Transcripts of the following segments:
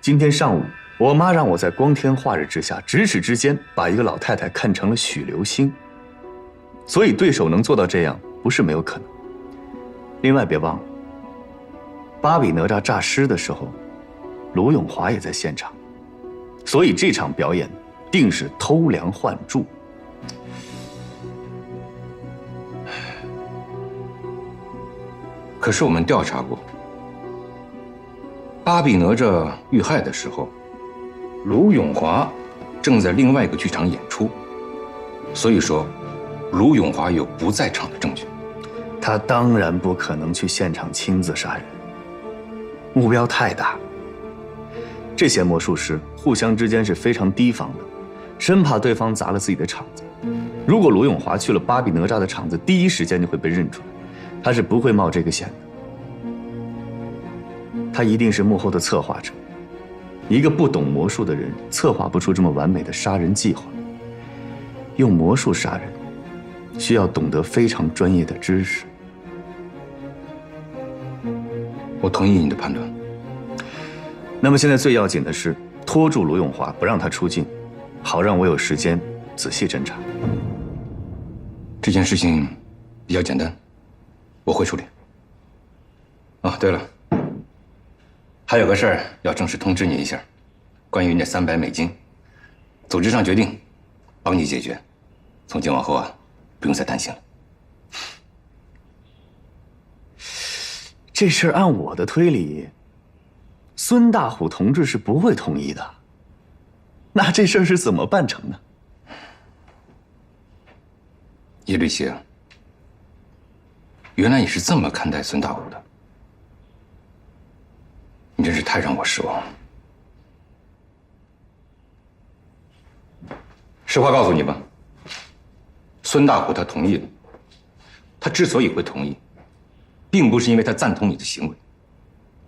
今天上午，我妈让我在光天化日之下，咫尺之间把一个老太太看成了许流星。所以对手能做到这样，不是没有可能。另外，别忘了，巴比哪吒诈尸的时候，卢永华也在现场，所以这场表演定是偷梁换柱。可是我们调查过，巴比哪吒遇害的时候，卢永华正在另外一个剧场演出，所以说，卢永华有不在场的证据。他当然不可能去现场亲自杀人，目标太大。这些魔术师互相之间是非常提防的，生怕对方砸了自己的场子。如果卢永华去了巴比哪吒的场子，第一时间就会被认出来，他是不会冒这个险的。他一定是幕后的策划者，一个不懂魔术的人策划不出这么完美的杀人计划。用魔术杀人，需要懂得非常专业的知识。我同意你的判断。那么现在最要紧的是拖住卢永华，不让他出境，好让我有时间仔细侦查。这件事情比较简单，我会处理。哦，对了，还有个事儿要正式通知你一下，关于那$300，组织上决定帮你解决，从今往后啊，不用再担心了。这事儿按我的推理，孙大虎同志是不会同意的。那这事儿是怎么办成的？叶律邪，原来你是这么看待孙大虎的，你真是太让我失望了。实话告诉你吧，孙大虎他同意了。他之所以会同意，并不是因为他赞同你的行为，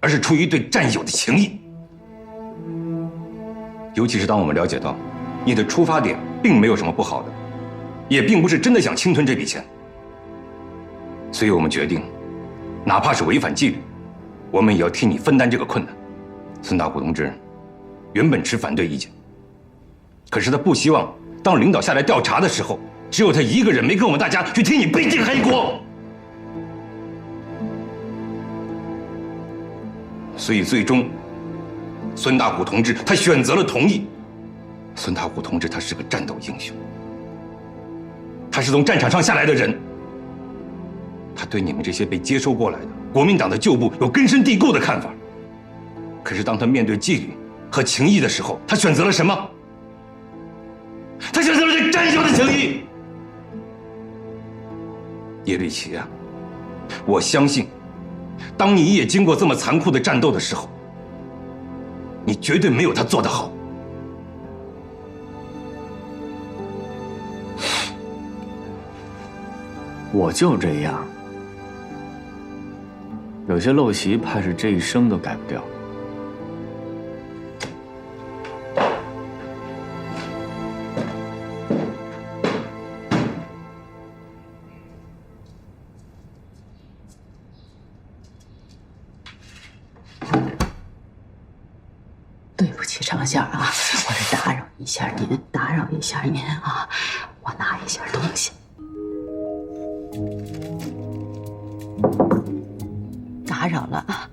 而是出于对战友的情谊。尤其是当我们了解到你的出发点并没有什么不好的，也并不是真的想侵吞这笔钱，所以我们决定，哪怕是违反纪律，我们也要替你分担这个困难。孙大虎同志原本持反对意见，可是他不希望当领导下来调查的时候，只有他一个人没跟我们大家去替你背这个黑锅。所以最终，孙大虎同志他选择了同意。孙大虎同志他是个战斗英雄，他是从战场上下来的人，他对你们这些被接收过来的国民党的旧部有根深蒂固的看法。可是当他面对纪律和情义的时候，他选择了什么？他选择了这战友的情谊。叶律奇啊，我相信，当你也经过这么残酷的战斗的时候，你绝对没有他做得好。我就这样，有些陋习怕是这一生都改不掉。对不起，程先生啊，我是打扰一下您啊，我拿一下东西。打扰了啊。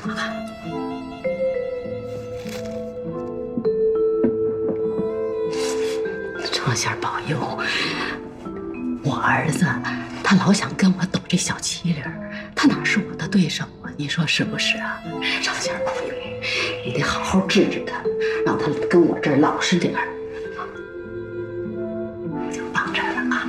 啊。常仙保佑，我儿子他老想跟我斗这小麒麟，他哪是我的对手啊？你说是不是啊？常仙保佑，你得好好治治他，让他跟我这儿老实点儿。放这儿了啊。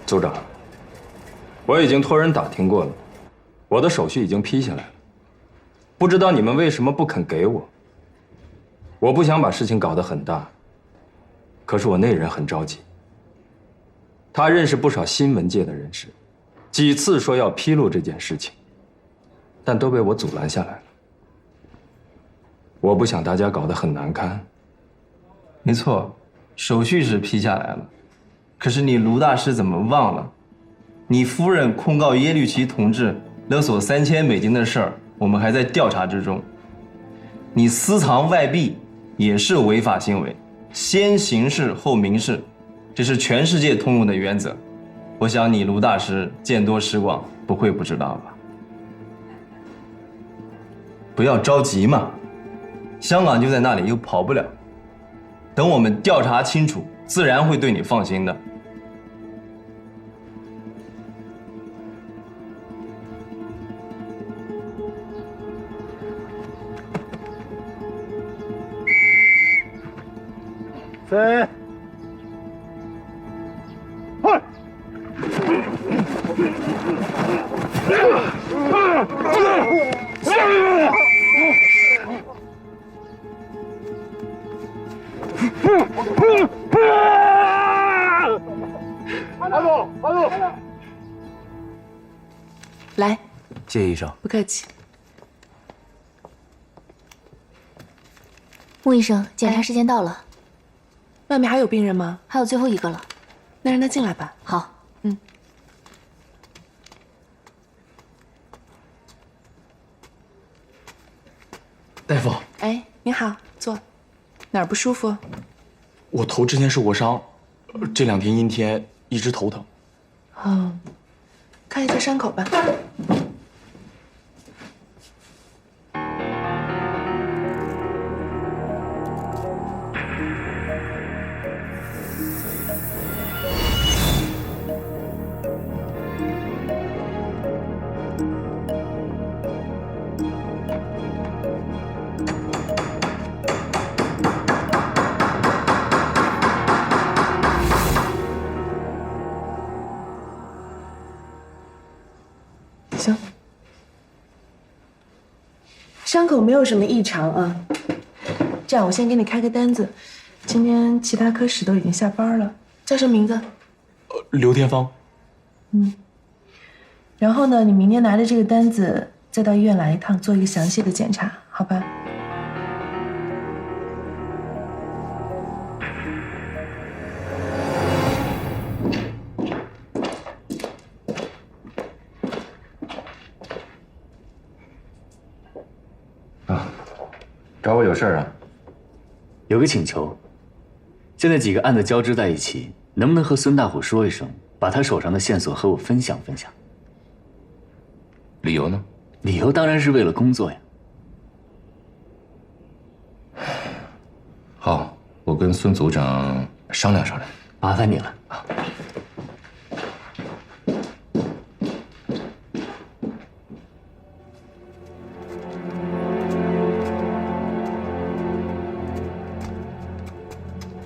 组长，我已经托人打听过了，我的手续已经批下来了。不知道你们为什么不肯给我？我不想把事情搞得很大，可是我内人很着急。他认识不少新闻界的人士，几次说要披露这件事情，但都被我阻拦下来了。我不想大家搞得很难堪。没错，手续是批下来了。可是你卢大师怎么忘了，你夫人控告耶律齐同志勒索$3000的事儿，我们还在调查之中。你私藏外币也是违法行为，先刑事后民事，这是全世界通用的原则。我想你卢大师见多识广，不会不知道吧？不要着急嘛，香港就在那里，又跑不了。等我们调查清楚，自然会对你放心的。3、2、来，谢医生。不客气。穆医生，检查时间到了，外面还有病人吗？还有最后一个了。那让他进来吧。好。大夫，哎，你好，坐。哪儿不舒服？我头之前受过伤，这2天阴天，一直头疼。哦，看一下伤口吧。行，伤口没有什么异常啊。这样，我先给你开个单子，今天其他科室都已经下班了，叫什么名字？刘天芳。然后呢，你明天拿着这个单子再到医院来一趟，做一个详细的检查，好吧？找我有事儿啊？有个请求，现在几个案子交织在一起，能不能和孙大虎说一声，把他手上的线索和我分享分享？理由呢？理由当然是为了工作呀。好，我跟孙组长商量商量。麻烦你了啊。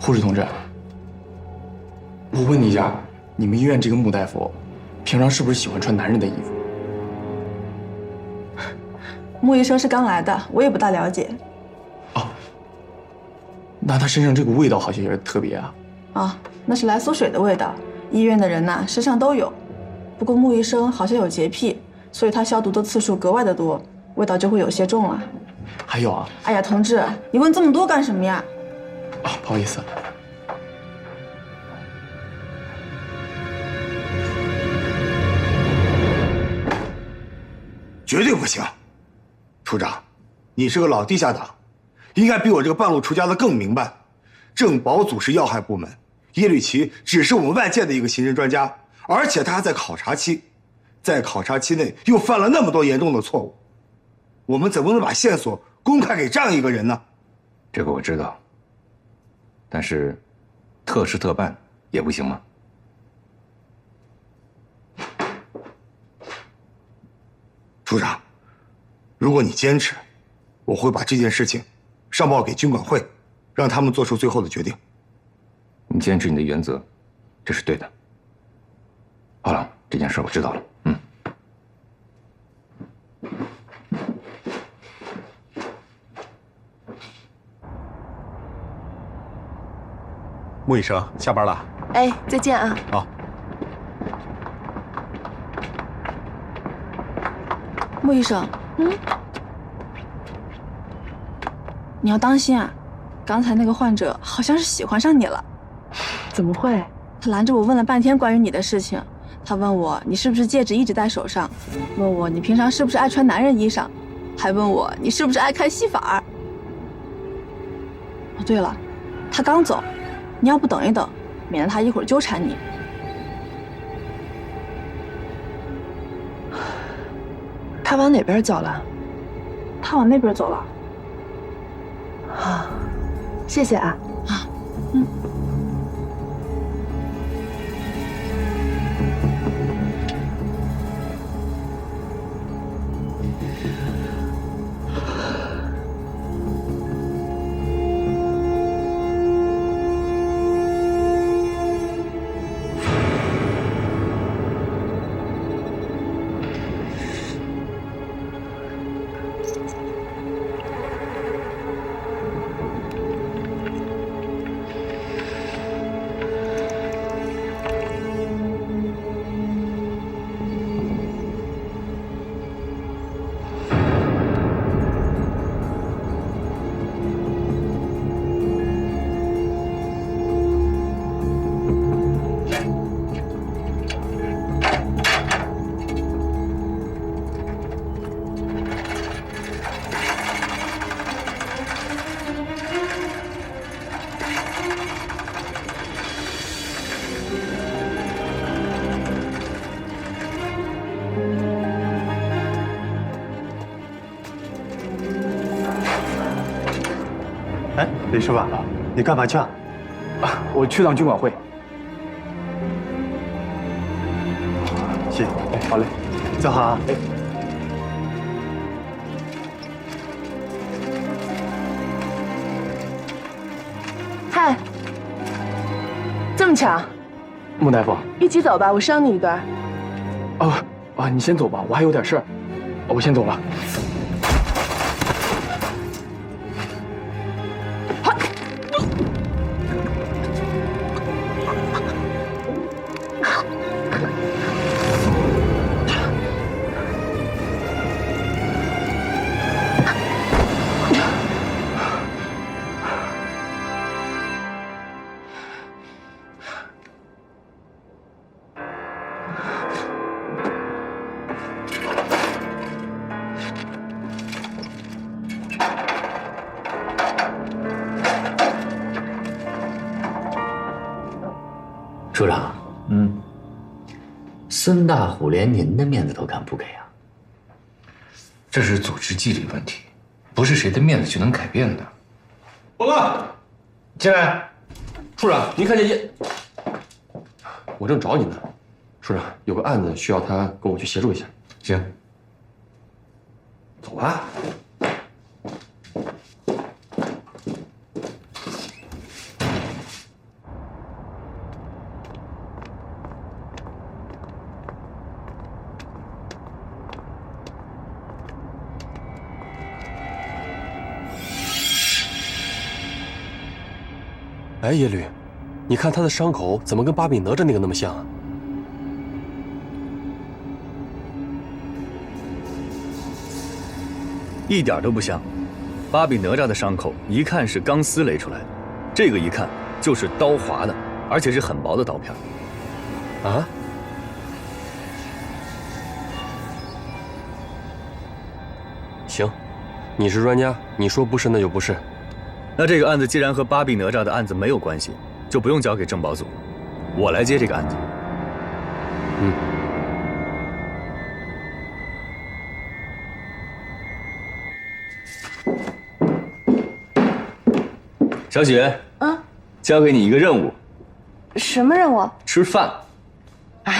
护士同志，我问你一下，你们医院这个穆大夫，平常是不是喜欢穿男人的衣服？穆医生是刚来的，我也不大了解。哦，那他身上这股味道好像有点特别啊。啊，那是来缩水的味道。医院的人呐，身上都有。不过穆医生好像有洁癖，所以他消毒的次数格外的多，味道就会有些重了。还有啊。哎呀，同志，你问这么多干什么呀？啊，不好意思。绝对不行，处长，你是个老地下党，应该比我这个半路出家的更明白，政保组是要害部门，叶绿旗只是我们外界的一个刑侦专家，而且他还在考察期，在考察期内又犯了那么多严重的错误，我们怎么能把线索公开给这样一个人呢？这个我知道，但是特事特办也不行吗？处长，如果你坚持，我会把这件事情上报给军管会，让他们做出最后的决定。你坚持你的原则，这是对的。好了，这件事我知道了。穆医生下班了。哎，再见啊。好。穆医生，你要当心啊！刚才那个患者好像是喜欢上你了。怎么会？他拦着我问了半天关于你的事情。他问我你是不是戒指一直戴手上，问我你平常是不是爱穿男人衣裳，还问我你是不是爱看戏法儿。哦，对了，他刚走，你要不等一等，免得他一会儿纠缠你。他往哪边走了？他往那边走了。啊，谢谢啊。啊，哎，李师傅，你干嘛去啊？我去趟军管会。行，哎，好嘞，走好啊。哎。嗨，这么巧，穆大夫。一起走吧，我捎你一段。你先走吧，我还有点事儿，我先走了。处长，孙大虎连您的面子都敢不给啊？这是组织纪律问题，不是谁的面子就能改变的。报告，进来。处长，您看见我正找你呢。处长，有个案子需要他跟我去协助一下。行，走吧。哎，耶律，你看他的伤口怎么跟巴比哪吒那个那么像啊？一点都不像。巴比哪吒的伤口一看是钢丝勒出来的，这个一看就是刀划的，而且是很薄的刀片。啊？行，你是专家，你说不是那就不是。那这个案子既然和巴比哪吒的案子没有关系，就不用交给政保组，我来接这个案子。小雪，交给你一个任务。什么任务？吃饭。啊？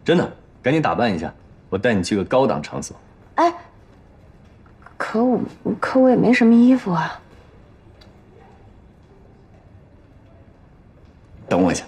真的，赶紧打扮一下，我带你去个高档场所。哎，可我也没什么衣服啊。等我一下。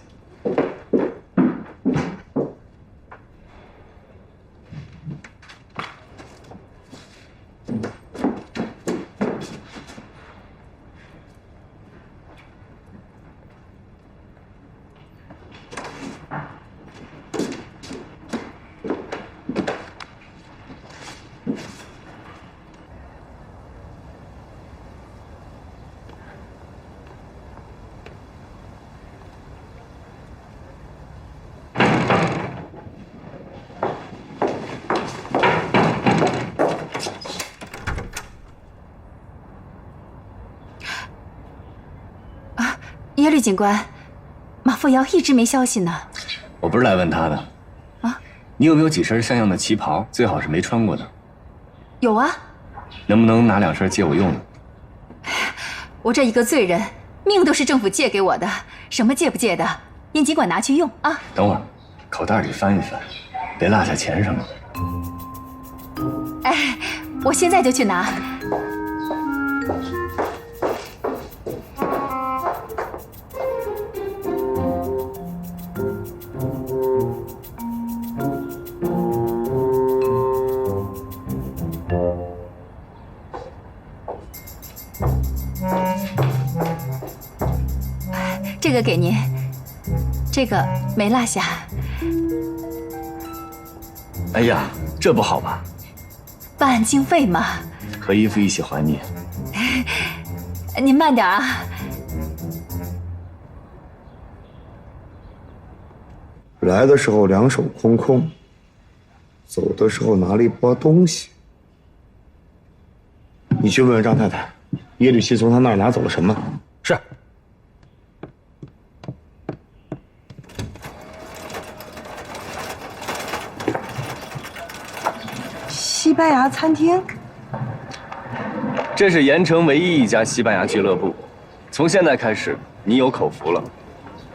耶律警官，马扶摇一直没消息呢。我不是来问他的。啊？你有没有几身像样的旗袍？最好是没穿过的。有啊。能不能拿2身借我用呢？我这一个罪人，命都是政府借给我的，什么借不借的，您尽管拿去用啊。等会儿，口袋里翻一翻，别落下钱什么的。哎，我现在就去拿。这个给您，这个没落下。哎呀，这不好吧？办案经费嘛。和衣服一起还你。您慢点啊。来的时候2手空空，走的时候拿了一包东西。你去问问张太太，耶律齐从他那儿拿走了什么？是。西班牙餐厅，这是盐城唯一一家西班牙俱乐部。从现在开始，你有口福了。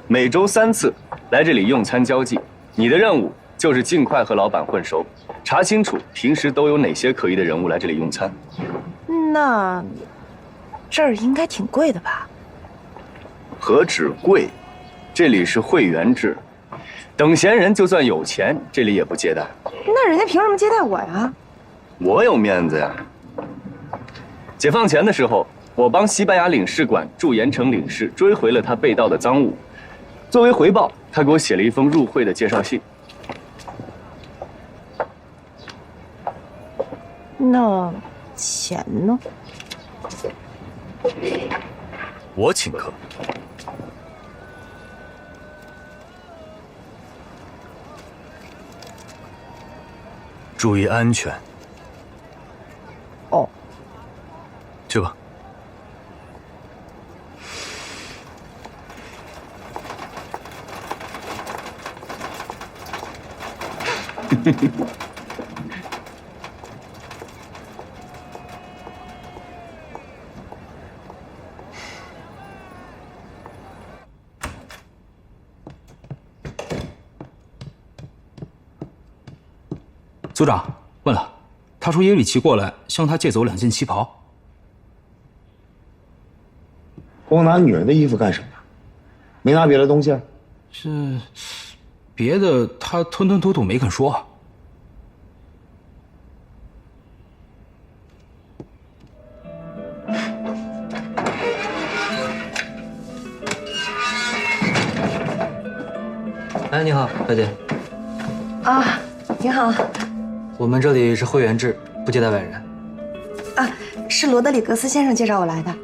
每周3次来这里用餐交际，你的任务就是尽快和老板混熟，查清楚平时都有哪些可疑的人物来这里用餐。那这儿应该挺贵的吧？何止贵，这里是会员制，等闲人就算有钱，这里也不接待。那人家凭什么接待我呀？我有面子呀。解放前的时候，我帮西班牙领事馆驻盐城领事追回了他被盗的赃物，作为回报，他给我写了一封入会的介绍信。那钱呢？我请客。注意安全。哦。去吧。组长问了，他说耶律齐过来向他借走2件旗袍。光拿女人的衣服干什么？没拿别的东西？是，别的他吞吞吐吐没肯说。哎，你好，小姐。啊，你好。我们这里是会员制，不接待外人。啊，是罗德里格斯先生介绍我来的。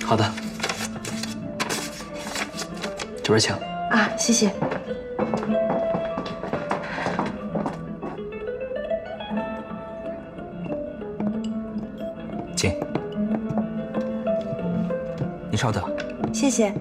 好的，这边请。啊，谢谢。请。您稍等。谢谢。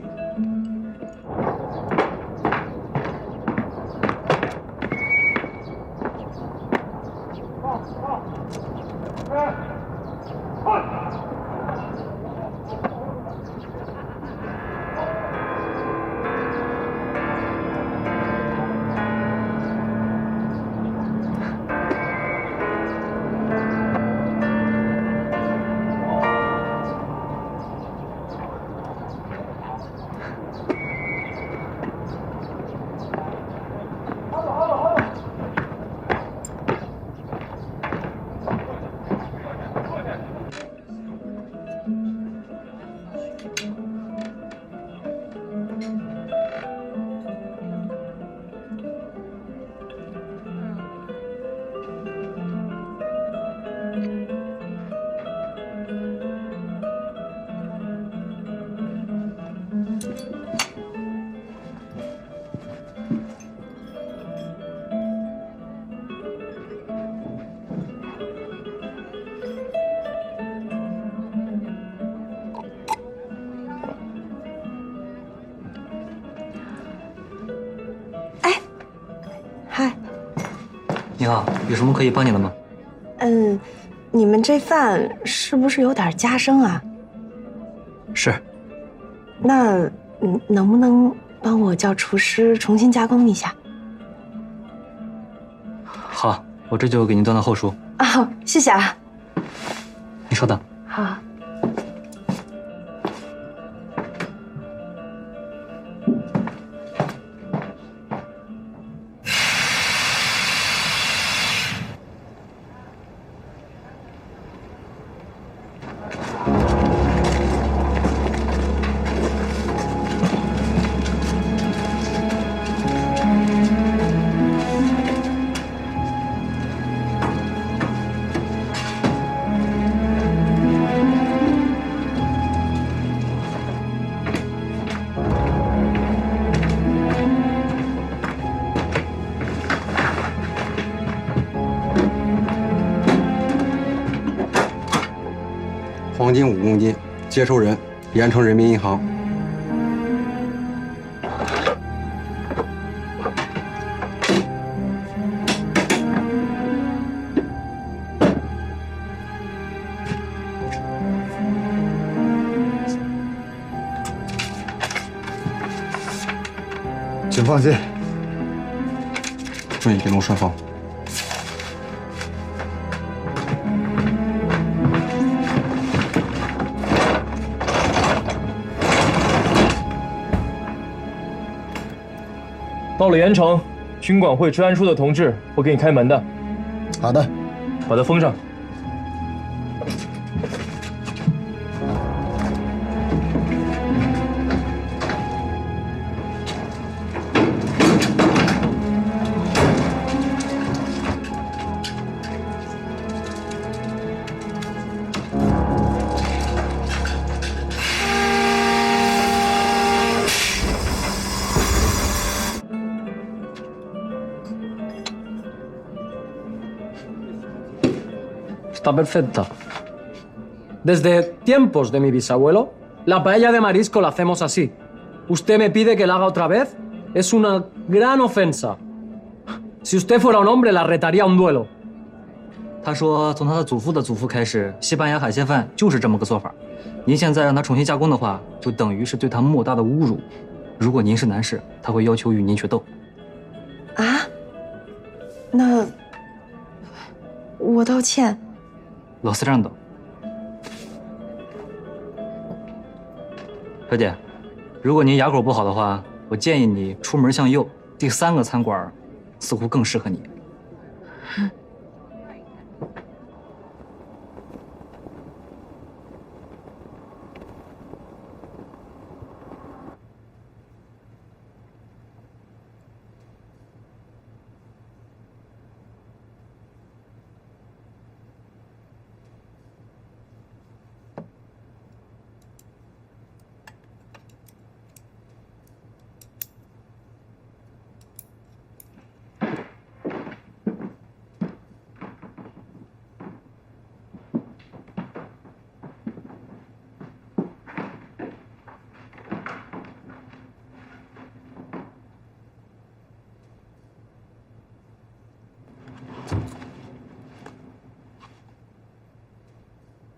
你好，有什么可以帮你的吗？你们这饭是不是有点夹生啊？是。那能不能帮我叫厨师重新加工一下？好，我这就给您端到后厨。啊，谢谢啊。你稍等。好。黄金5公斤，接收人盐城人民银行。请放心，注意别弄顺风。到了盐城，军管会治安处的同志会给你开门的。好的，把它封上。Está perfecta. Desde tiempos de mi bisabuelo, la paella de marisco la hacemos así. Usted me pide que la haga otra vez, es una gran ofensa. Si usted fuera un hombre, la retaría un duelo. 他说，从他的祖父的祖父开始，西班牙海鲜饭就是这么个做法。您现在让他重新加工的话，就等于是对他莫大的侮辱。如果您是男士，他会要求与您决斗。啊？那我道歉。老斯让的。小姐，如果您牙口不好的话，我建议你出门向右，第3个餐馆似乎更适合你。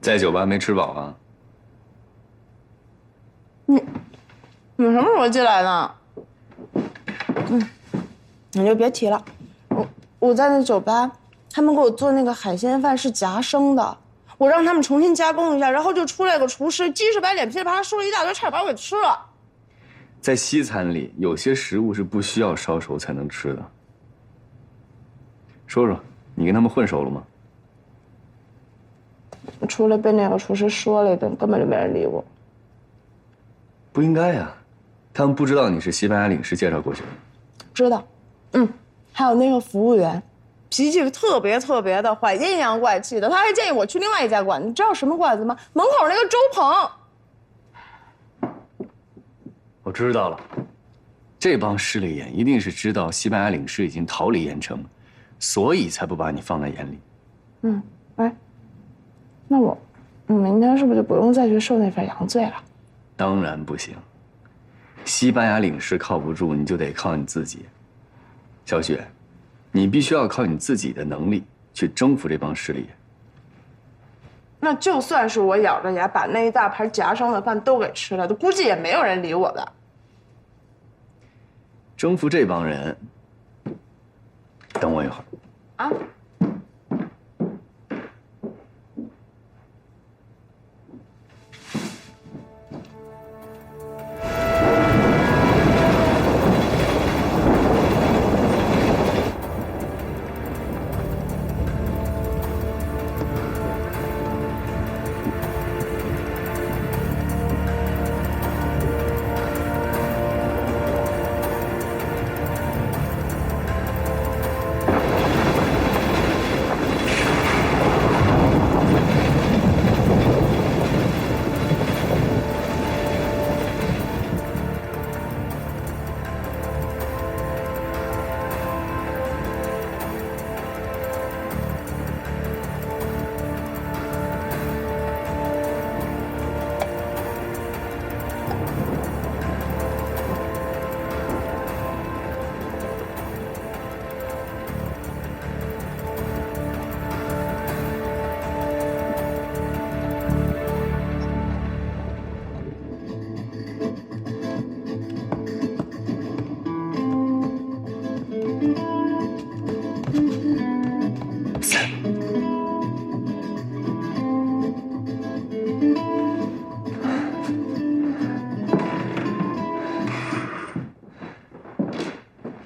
在酒吧没吃饱啊？你什么时候进来的？你就别提了。我在那酒吧，他们给我做那个海鲜饭是夹生的，我让他们重新加工一下，然后就出来个厨师，鸡翅白脸噼里啪啦说了一大堆，差点把我给吃了。在西餐里，有些食物是不需要烧熟才能吃的。说说，你跟他们混熟了吗？除了被那个厨师说了一顿，根本就没人理我。不应该呀，他们不知道你是西班牙领事介绍过去的。知道，还有那个服务员，脾气特别的坏，阴阳怪气的。他还建议我去另外一家馆子，你知道什么馆子吗？门口那个周鹏。我知道了，这帮势利眼一定是知道西班牙领事已经逃离盐城，所以才不把你放在眼里。哎，那我明天是不是就不用再去受那份洋罪了？当然不行，西班牙领事靠不住，你就得靠你自己。小雪，你必须要靠你自己的能力去征服这帮势利眼。那就算是我咬着牙把那一大盘夹生的饭都给吃了，估计也没有人理我的。征服这帮人，等我一会儿。啊？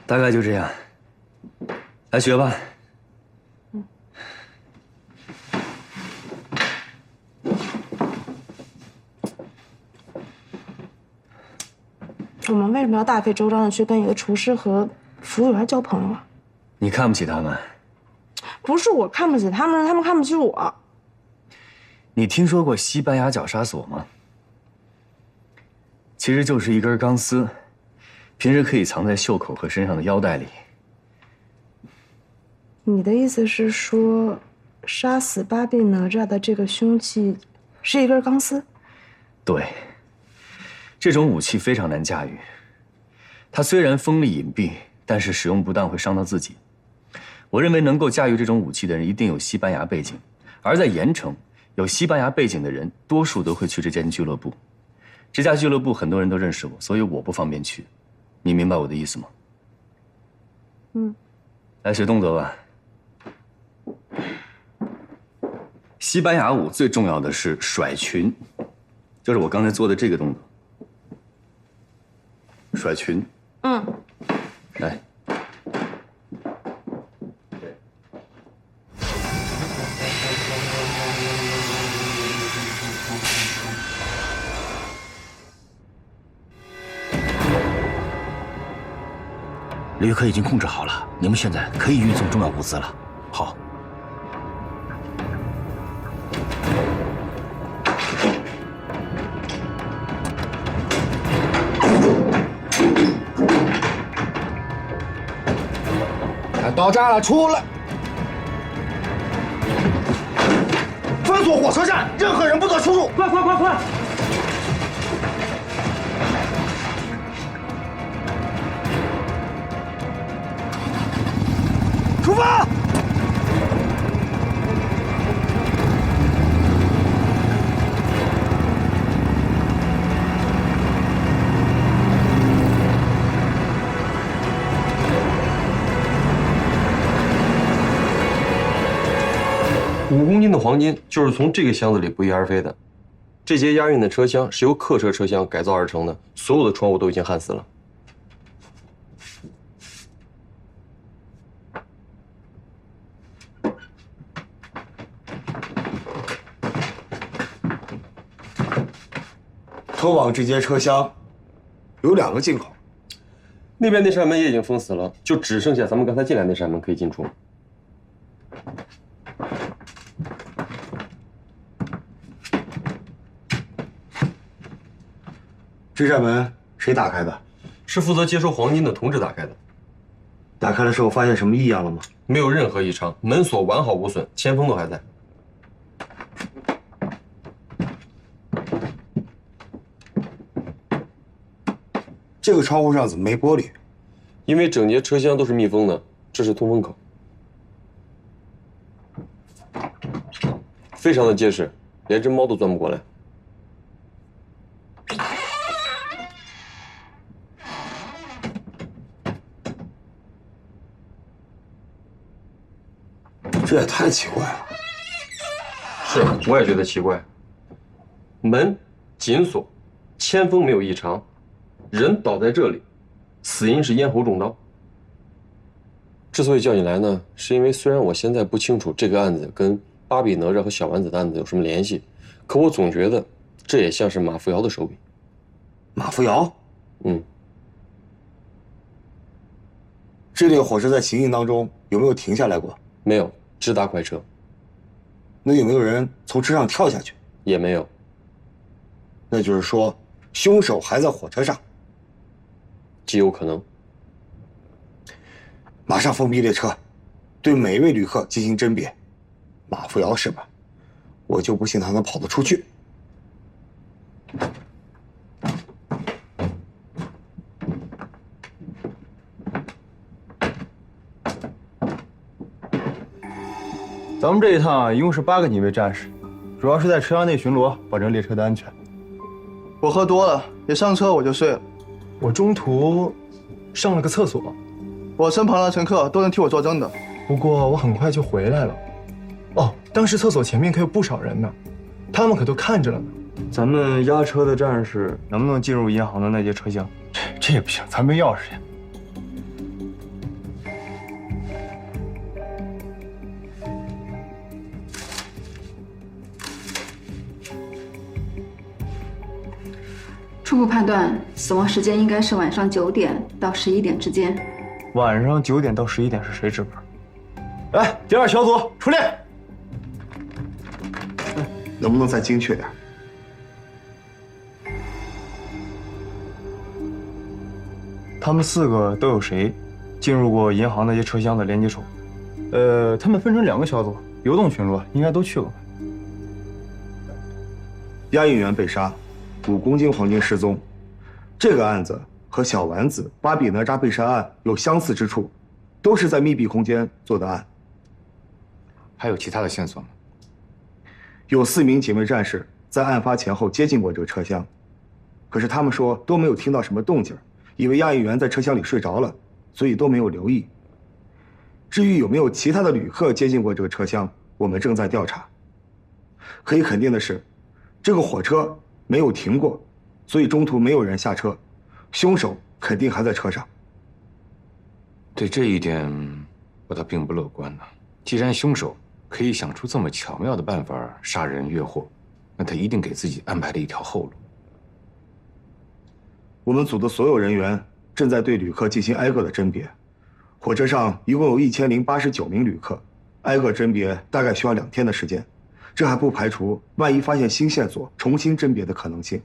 大概就这样，来学吧。我们为什么要大费周章的去跟一个厨师和服务员交朋友啊？你看不起他们？不是我看不起他们，是他们看不起我。你听说过西班牙绞杀索吗？其实就是一根钢丝，平时可以藏在袖口和身上的腰带里。你的意思是说，杀死巴比哪吒的这个凶器是一根钢丝。对，这种武器非常难驾驭。它虽然锋利隐蔽，但是使用不当会伤到自己。我认为能够驾驭这种武器的人一定有西班牙背景，而在盐城，有西班牙背景的人多数都会去这间俱乐部。这家俱乐部很多人都认识我，所以我不方便去。你明白我的意思吗？嗯。来学动作吧。西班牙舞最重要的是甩裙，就是我刚才做的这个动作。甩裙。嗯。来。旅客已经控制好了，你们现在可以运送重要物资了。好。到站了，出来！封锁火车站，任何人不得出入！快快快快！出发！5公斤的黄金就是从这个箱子里不翼而飞的。这节押运的车厢是由客车车厢改造而成的，所有的窗户都已经焊死了。通往这节车厢有2个进口，那边那扇门也已经封死了，就只剩下咱们刚才进来那扇门可以进出。这扇门谁打开的？是负责接收黄金的同志打开的。打开的时候发现什么异样了吗？没有任何异常，门锁完好无损，铅封都还在。这个窗户上怎么没玻璃？因为整节车厢都是密封的，这是通风口，非常的结实，连只猫都钻不过来。这也太奇怪了。是，我也觉得奇怪。门紧锁，铅封没有异常，人倒在这里，死因是咽喉中刀。之所以叫你来呢，是因为虽然我现在不清楚这个案子跟巴比哪吒和小丸子的案子有什么联系，可我总觉得这也像是马扶摇的手笔。马扶摇？嗯。这列火车在行进当中有没有停下来过？没有，直达快车。那有没有人从车上跳下去？也没有。那就是说，凶手还在火车上。极有可能。马上封闭列车，对每一位旅客进行甄别。马扶摇是吧？我就不信他能跑得出去。咱们这一趟一共是8个警卫战士，主要是在车厢内巡逻，保证列车的安全。我喝多了，一上车我就睡了。我中途上了个厕所，我身旁的乘客都能替我作证的。不过我很快就回来了。哦，当时厕所前面可有不少人呢，他们可都看着了呢。咱们押车的战士能不能进入银行的那节车厢？这也不行，咱没钥匙呀。初步判断，死亡时间应该是晚上9点到11点之间。晚上9点到11点是谁值班？来，第2小组出列。能不能再精确点？他们4个都有谁进入过银行那些车厢的连接处？他们分成2个小组，流动巡逻应该都去过吧？押运员被杀，5公斤黄金失踪，这个案子和小丸子、巴比哪吒被杀案有相似之处，都是在密闭空间做的案。还有其他的线索吗？有4名警卫战士在案发前后接近过这个车厢，可是他们说都没有听到什么动静，以为押运员在车厢里睡着了，所以都没有留意。至于有没有其他的旅客接近过这个车厢，我们正在调查。可以肯定的是，这个火车没有停过，所以中途没有人下车，凶手肯定还在车上。对这一点，我倒并不乐观呢。既然凶手可以想出这么巧妙的办法杀人越货，那他一定给自己安排了一条后路。我们组的所有人员正在对旅客进行挨个的甄别。火车上一共有1089名旅客，挨个甄别大概需要2天的时间，这还不排除万一发现新线索重新甄别的可能性。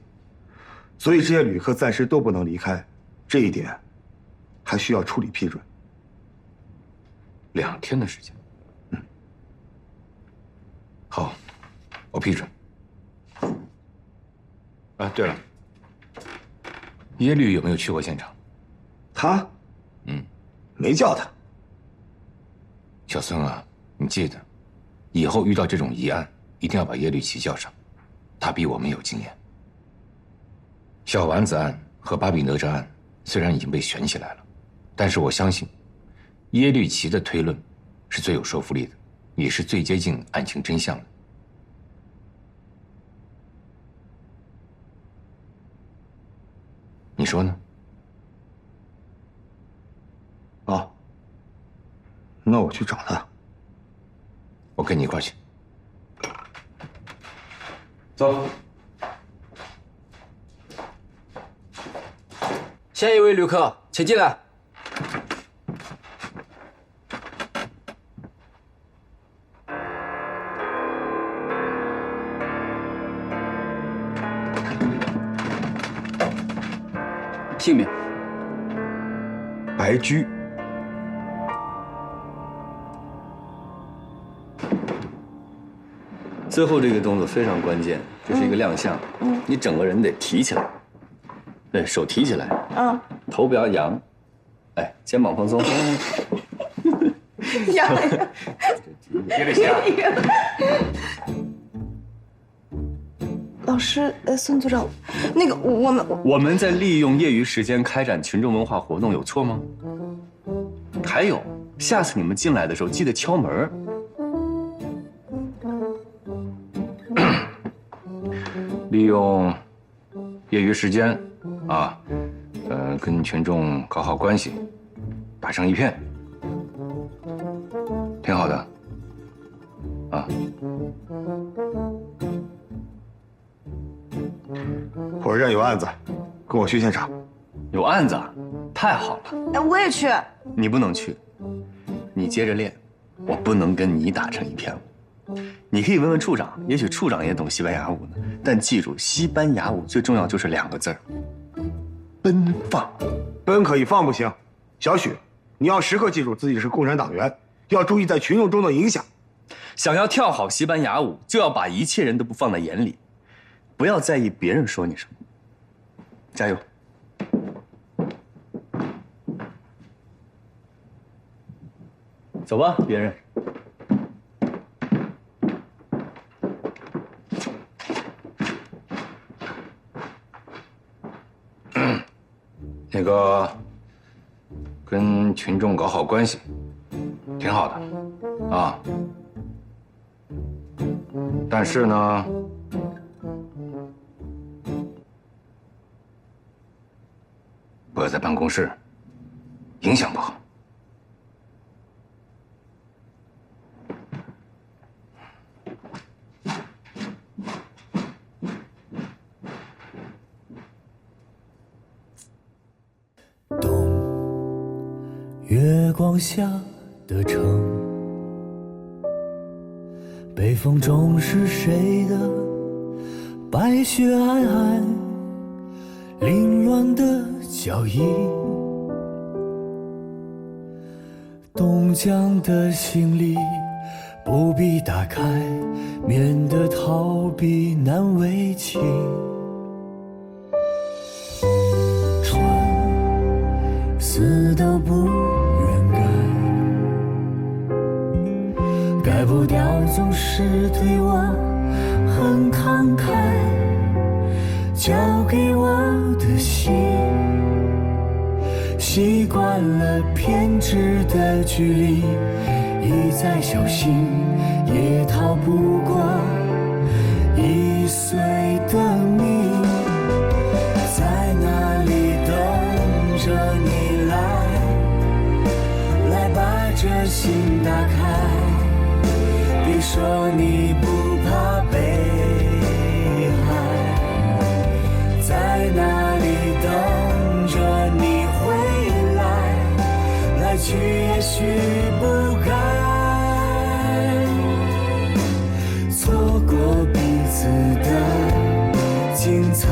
所以这些旅客暂时都不能离开，这一点还需要处理批准。2天的时间。好，我批准。啊，对了，耶律有没有去过现场？他？没叫他。小孙啊，你记得，以后遇到这种疑案，一定要把耶律齐叫上，他比我们有经验。小丸子案和巴比哪吒案虽然已经被悬起来了，但是我相信，耶律齐的推论是最有说服力的，也是最接近案情真相的。你说呢？啊，那我去找他。我跟你一块去。走。下一位旅客，请进来。姓名：白驹。最后这个动作非常关键，这是一个亮相，你整个人得提起来，对手提起来，头不要扬，哎，肩膀放松。呀，接着下。老师，孙组长，那个我们在利用业余时间开展群众文化活动，有错吗？还有，下次你们进来的时候记得敲门。利用业余时间，跟群众搞好关系，打成一片，挺好的，啊。火车站有案子，跟我去现场。有案子，太好了。哎，我也去。你不能去，你接着练，我不能跟你打成一片。你可以问问处长，也许处长也懂西班牙舞呢。但记住，西班牙舞最重要就是2个字儿：奔放。奔可以，放不行。小许，你要时刻记住自己是共产党员，要注意在群众中的影响。想要跳好西班牙舞，就要把一切人都不放在眼里，不要在意别人说你什么。加油！走吧，别人。那个，跟群众搞好关系，挺好的，啊。但是呢，不要在办公室，影响不好。月光下的城，北风中是谁的白雪皑皑，凌乱的脚印，东江的行李不必打开，免得逃避难为情。春死都不愿改，改不掉总是对我很慷慨，交给我的心，习惯了偏执的距离，一再小心也逃不过易碎的你。在哪里等着你来，来把这心打开，别说你不怕被害。在哪里等着你回来，来去也许不该，错过彼此的精彩。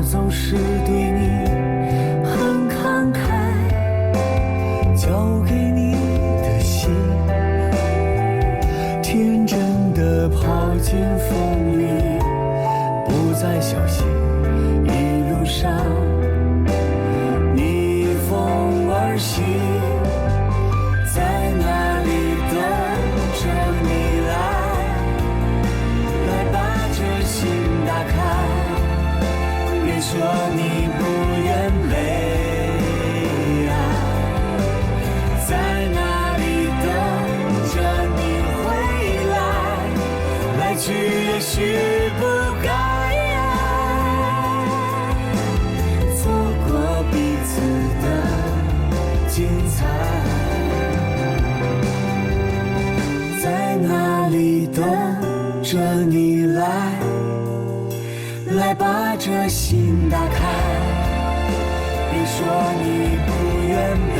总是对你很慷慨，交给你的心，天真的跑进风里，不再小心，一路上逆风而行。在哪里等着你来，来把这心打开，别说你不愿被爱。在哪里等着你回来，来去也许不该，错过彼此的精彩。在哪里等着你来，来把这心打开，别说你不愿被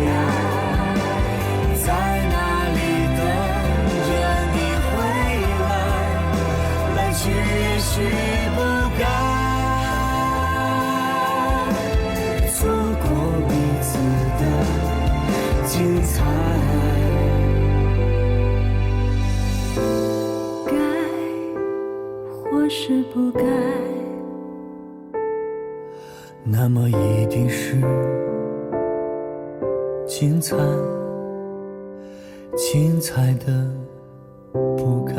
爱。在哪里等着你回来，来去也许不该，错过彼此的精彩。或是不该，那么一定是精彩，精彩的不该。